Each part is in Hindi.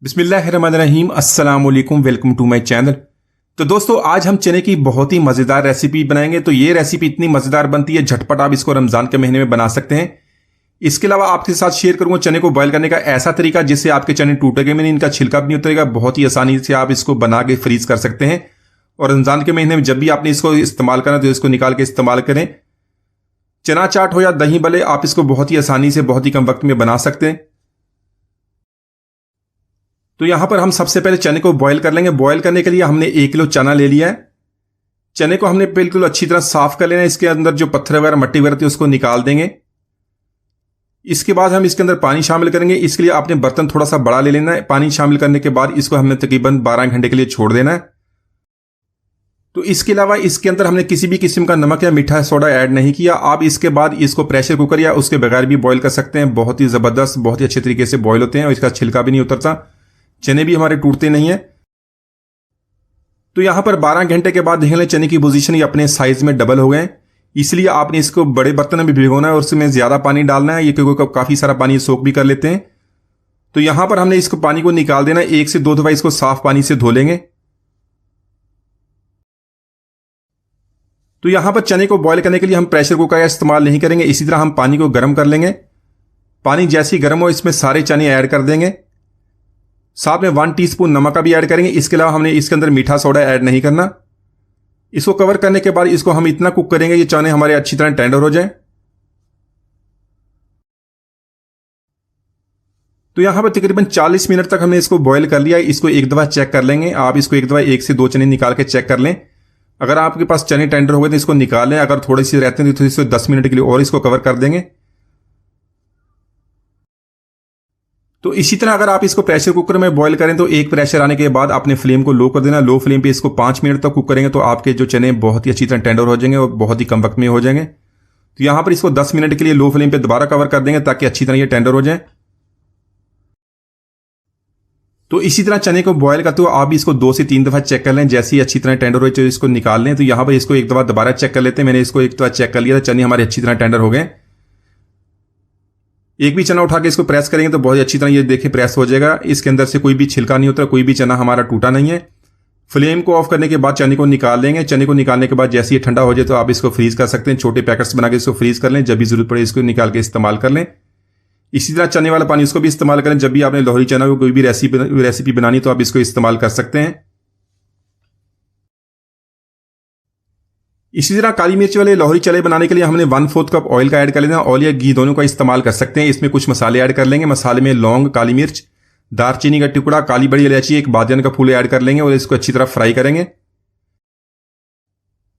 बिस्मिल्लाहिर्रहमानिर्रहीम, अस्सलाम वालेकुम, वेलकम टू माय चैनल। तो दोस्तों, आज हम चने की बहुत ही मज़ेदार रेसिपी बनाएंगे। तो ये रेसिपी इतनी मज़ेदार बनती है, झटपट आप इसको रमज़ान के महीने में बना सकते हैं। इसके अलावा आपके साथ शेयर करूंगा चने को बॉयल करने का ऐसा तरीका जिससे आपके चने टूटेंगे नहीं, इनका छिलका भी नहीं उतरेगा। बहुत ही आसानी से आप इसको बना के फ्रीज कर सकते हैं। और रमज़ान के महीने में जब भी आपने इसको इस्तेमाल करना तो इसको निकाल के इस्तेमाल करें। चना चाट हो या दही भले, आप इसको बहुत ही आसानी से बहुत ही कम वक्त में बना सकते हैं। तो यहां पर हम सबसे पहले चने को बॉयल कर लेंगे। बॉयल करने के लिए हमने 1 किलो चना ले लिया है। चने को हमने बिल्कुल अच्छी तरह साफ कर लेना है। इसके अंदर जो पत्थर वगैरह मट्टी वगैरह थी उसको निकाल देंगे। इसके बाद हम इसके अंदर पानी शामिल करेंगे। इसके लिए आपने बर्तन थोड़ा सा बड़ा ले लेना है। पानी शामिल करने के बाद इसको हमने तकरीबन 12 घंटे के लिए छोड़ देना है। तो इसके अलावा इसके अंदर हमने किसी भी किस्म का नमक या मीठा सोडा ऐड नहीं किया। आप इसके बाद इसको प्रेशर कुकर या उसके बगैर भी बॉयल कर सकते हैं। बहुत ही जबरदस्त, बहुत ही अच्छे तरीके से बॉयल होते हैं और इसका छिलका भी नहीं उतरता, चने भी हमारे टूटते नहीं है। तो यहां पर 12 घंटे के बाद देख लें चने की पोजीशन ये अपने साइज में डबल हो गए। इसलिए आपने इसको बड़े बर्तन में भिगोना है और उसमें ज्यादा पानी डालना है। ये क्योंकि काफी सारा पानी सोख भी कर लेते हैं। तो यहां पर हमने इसको पानी को निकाल देना है। 1 से 2 दफा इसको साफ पानी से धो लेंगे। तो यहां पर चने को बॉयल करने के लिए हम प्रेशर कुकर का इस्तेमाल नहीं करेंगे। इसी तरह हम पानी को गर्म कर लेंगे। पानी जैसे ही गर्म हो इसमें सारे चने ऐड कर देंगे। साथ में 1 टीस्पून नमक का भी ऐड करेंगे। इसके अलावा हमने इसके अंदर मीठा सोडा ऐड नहीं करना। इसको कवर करने के बाद इसको हम इतना कुक करेंगे कि चने हमारे अच्छी तरह टेंडर हो जाएं। तो यहां पर तकरीबन 40 मिनट तक हमने इसको बॉयल कर लिया है। इसको एक दफा चेक कर लेंगे। आप इसको एक दफा 1 से 2 चने निकाल के चेक कर लें। अगर आपके पास चने टेंडर हो गए तो इसको निकाल लें। अगर थोड़ी सी रहते हैं तो इसको 10 मिनट के लिए और इसको कवर कर देंगे। तो इसी तरह अगर आप इसको प्रेशर कुकर में बॉयल करें तो एक प्रेशर आने के बाद आपने फ्लेम को लो कर देना। लो फ्लेम पे इसको 5 मिनट तक कुक करेंगे तो आपके जो चने बहुत ही अच्छी तरह टेंडर हो जाएंगे और बहुत ही कम वक्त में हो जाएंगे। तो यहां पर इसको 10 मिनट के लिए लो फ्लेम पे दोबारा कवर कर देंगे ताकि अच्छी तरह ये टेंडर हो जाए। तो इसी तरह चने को बॉयल करते हुए आप इसको 2 से 3 दफा चेक कर लें। जैसे ही अच्छी तरह टेंडर हो तो इसको निकाल लें। तो यहां पर इसको एक दफा दोबारा चेक कर लेते हैं। मैंने इसको एक दफा चेक कर लिया था, चने हमारे अच्छी तरह टेंडर हो गए। एक भी चना उठा के इसको प्रेस करेंगे तो बहुत अच्छी तरह ये देखिए प्रेस हो जाएगा। इसके अंदर से कोई भी छिलका नहीं होता, कोई भी चना हमारा टूटा नहीं है। फ्लेम को ऑफ करने के बाद चने को निकाल लेंगे। चने को निकालने के बाद जैसे ये ठंडा हो जाए तो आप इसको फ्रीज कर सकते हैं। छोटे पैकेट्स बना के इसको फ्रीज कर लें। जब भी जरूरत पड़े इसको निकाल के इस्तेमाल कर लें। इसी तरह चने वाला पानी उसको भी इस्तेमाल करें। जब भी आपने लोहरी चना को कोई भी रेसिपी बनानी तो आप इसको इस्तेमाल कर सकते हैं। इसी तरह काली मिर्च वाले लोहरी चने बनाने के लिए हमने 1/4 कप ऑयल का ऐड कर लेना। ऑयल या घी दोनों का इस्तेमाल कर सकते हैं। इसमें कुछ मसाले ऐड कर लेंगे। मसाले में लौंग, काली मिर्च, दालचीनी का टुकड़ा, काली बड़ी इलायची, एक बादियान का फूल ऐड कर लेंगे और इसको अच्छी तरह फ्राई करेंगे।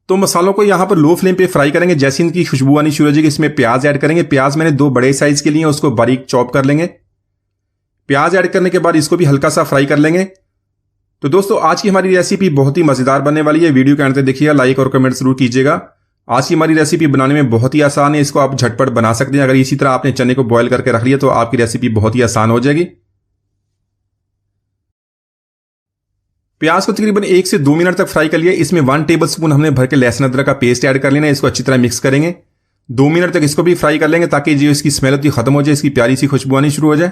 तो मसालों को यहां पर लो फ्लेम पे फ्राई करेंगे। जैसे इनकी खुशबू आनी शुरू हो जाएगी इसमें प्याज ऐड करेंगे। प्याज मैंने 2 बड़े साइज के लिए उसको बारीक चॉप कर लेंगे। प्याज ऐड करने के बाद इसको भी हल्का सा फ्राई कर लेंगे। तो दोस्तों, आज की हमारी रेसिपी बहुत ही मजेदार बनने वाली है। वीडियो के अंत तक देखिएगा, लाइक और कमेंट जरूर कीजिएगा। आज की हमारी रेसिपी बनाने में बहुत ही आसान है। इसको आप झटपट बना सकते हैं। अगर इसी तरह आपने चने को बॉयल करके रख लिया तो आपकी रेसिपी बहुत ही आसान हो जाएगी। प्याज को तकरीबन 1 से 2 मिनट तक फ्राई कर लिया। इसमें 1 टेबलस्पून हमने भर के लहसुन अदरक का पेस्ट ऐड कर लेना है। इसको अच्छी तरह मिक्स करेंगे। 2 मिनट तक इसको भी फ्राई कर लेंगे ताकि जो इसकी स्मेल होती है खत्म हो जाए, इसकी प्यारी सी खुशबू आनी शुरू हो जाए।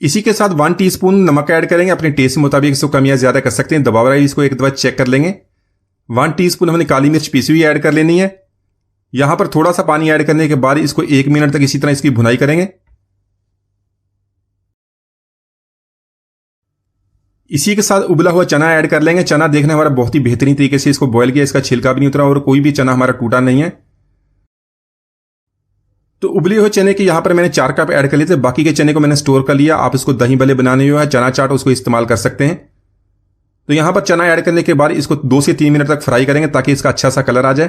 इसी के साथ 1 टीस्पून नमक ऐड करेंगे। अपने टेस्ट के मुताबिक इसको कम या ज्यादा कर सकते हैं। दबाव इसको एक दफा चेक कर लेंगे। 1 टीस्पून हमने काली मिर्च पीसी हुई ऐड कर लेनी है। यहां पर थोड़ा सा पानी ऐड करने के बाद इसको 1 मिनट तक इसी तरह इसकी भुनाई करेंगे। इसी के साथ उबला हुआ चना ऐड कर लेंगे। चना देखने हमारा बहुत ही बेहतरीन तरीके से इसको बॉयल किया। इसका छिलका भी नहीं उतरा और कोई भी चना हमारा टूटा नहीं है। तो उबले हुए चने के यहां पर मैंने 4 कप ऐड कर लिए थे। बाकी के चने को मैंने स्टोर कर लिया। आप इसको दही भले बनाने हुआ चना चाट उसको इस्तेमाल कर सकते हैं। तो यहां पर चना ऐड करने के बाद इसको 2 से 3 मिनट तक फ्राई करेंगे ताकि इसका अच्छा सा कलर आ जाए।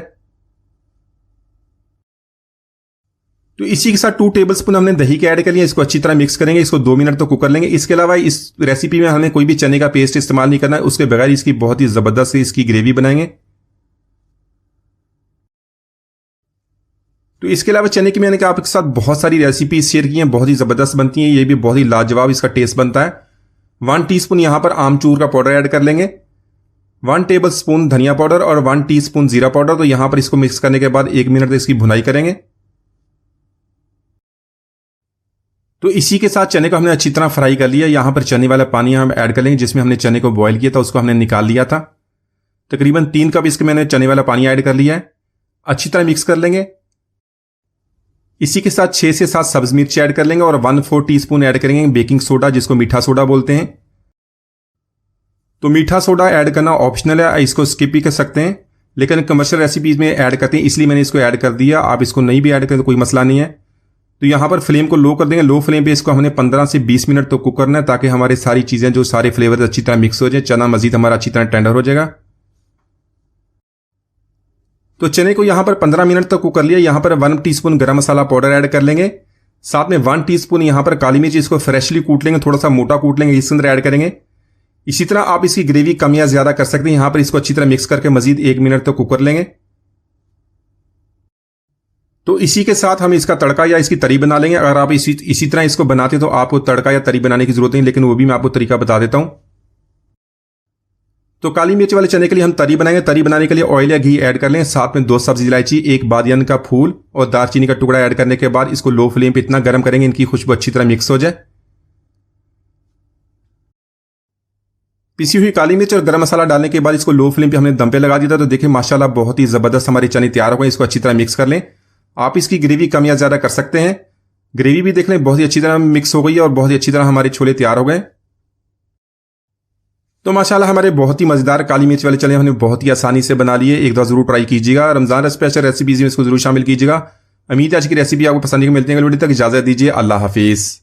तो इसी के साथ 2 टेबलस्पून हमने दही के ऐड कर लिया। इसको अच्छी तरह मिक्स करेंगे। इसको 2 मिनट तक कुक कर लेंगे। इसके अलावा इस रेसिपी में हमें कोई भी चने का पेस्ट इस्तेमाल नहीं करना है। उसके बगैर इसकी बहुत ही जबरदस्त इसकी ग्रेवी बनाएंगे। तो इसके अलावा चने की मैंने आपके साथ बहुत सारी रेसिपी शेयर की हैं, बहुत ही जबरदस्त बनती हैं। ये भी बहुत ही लाजवाब इसका टेस्ट बनता है। 1 टीस्पून यहां पर आमचूर का पाउडर ऐड कर लेंगे। 1 टेबलस्पून धनिया पाउडर और 1 टीस्पून जीरा पाउडर। तो यहां पर इसको मिक्स करने के बाद 1 मिनट तक इसकी भुनाई करेंगे। तो इसी के साथ चने को हमने अच्छी तरह फ्राई कर लिया। यहां पर चने वाला पानी हम ऐड कर लेंगे जिसमें हमने चने को बॉईल किया था, उसको हमने निकाल लिया था। तकरीबन 3 कप इसके मैंने चने वाला पानी ऐड कर लिया है। अच्छी तरह मिक्स कर लेंगे। इसी के साथ 6 से 7 सब्ज मिर्च ऐड कर लेंगे और 1/4 टीस्पून ऐड करेंगे बेकिंग सोडा, जिसको मीठा सोडा बोलते हैं। तो मीठा सोडा ऐड करना ऑप्शनल है, इसको स्किप भी कर सकते हैं, लेकिन कमर्शियल रेसिपीज में ऐड करते हैं इसलिए मैंने इसको ऐड कर दिया। आप इसको नहीं भी ऐड करें तो कोई मसला नहीं है। तो यहां पर फ्लेम को लो कर देंगे। लो फ्लेम पे इसको हमने 15 से 20 मिनट तो कुक करना है, ताकि हमारे सारी चीजें जो सारे फ्लेवर अच्छी तरह मिक्स हो जाए, चना मजीद हमारा अच्छी तरह टेंडर हो जाएगा। तो चने को यहां पर 15 मिनट तक कुक कर लिया। यहां पर 1 टीस्पून गरम मसाला पाउडर ऐड कर लेंगे, साथ में 1 टीस्पून यहां पर काली मिर्च, इसको फ्रेशली कूट लेंगे, थोड़ा सा मोटा कूट लेंगे, इसके अंदर ऐड करेंगे। इसी तरह आप इसकी ग्रेवी कम या ज्यादा कर सकते हैं। यहां पर इसको अच्छी तरह मिक्स करके मजीद 1 मिनट तक कुक कर लेंगे। तो इसी के साथ हम इसका तड़का या इसकी तरी बना लेंगे। अगर आप इसी तरह इसको बनाते तो आपको तड़का या तरी बनाने की जरूरत नहीं, लेकिन वो भी मैं आपको तरीका बता देता हूं। तो काली मिर्च वाले चने के लिए हम तरी बनाएंगे। तरी बनाने के लिए ऑयल या घी ऐड कर लें, साथ में 2 सब्ज इलायची, 1 बादियान का फूल और दालचीनी का टुकड़ा ऐड करने के बाद इसको लो फ्लेम पे इतना गर्म करेंगे इनकी खुशबू अच्छी तरह मिक्स हो जाए। पिसी हुई काली मिर्च और गरम मसाला डालने के बाद इसको लो फ्लेम पे हमने दम पे लगा दिया था। तो देखिए माशाल्लाह बहुत ही जबरदस्त हमारे चने तैयार हो गए। इसको अच्छी तरह मिक्स कर लें। आप इसकी ग्रेवी कम या ज्यादा कर सकते हैं। ग्रेवी भी देख लें बहुत ही अच्छी तरह मिक्स हो गई है और बहुत ही अच्छी तरह हमारे छोले तैयार हो गए। तो माशाल्लाह हमारे बहुत ही मजेदार काली मिर्च वाले चने हमने बहुत ही आसानी से बना लिए। एक दफा जरूर ट्राई कीजिएगा। रमजान स्पेशल रेसिपीज में इसको जरूर शामिल कीजिएगा। उम्मीद है आज की रेसिपी आपको पसंद आएगी। मिलते हैं अगली वीडियो तक, इजाजत दीजिए। अल्लाह हाफिज।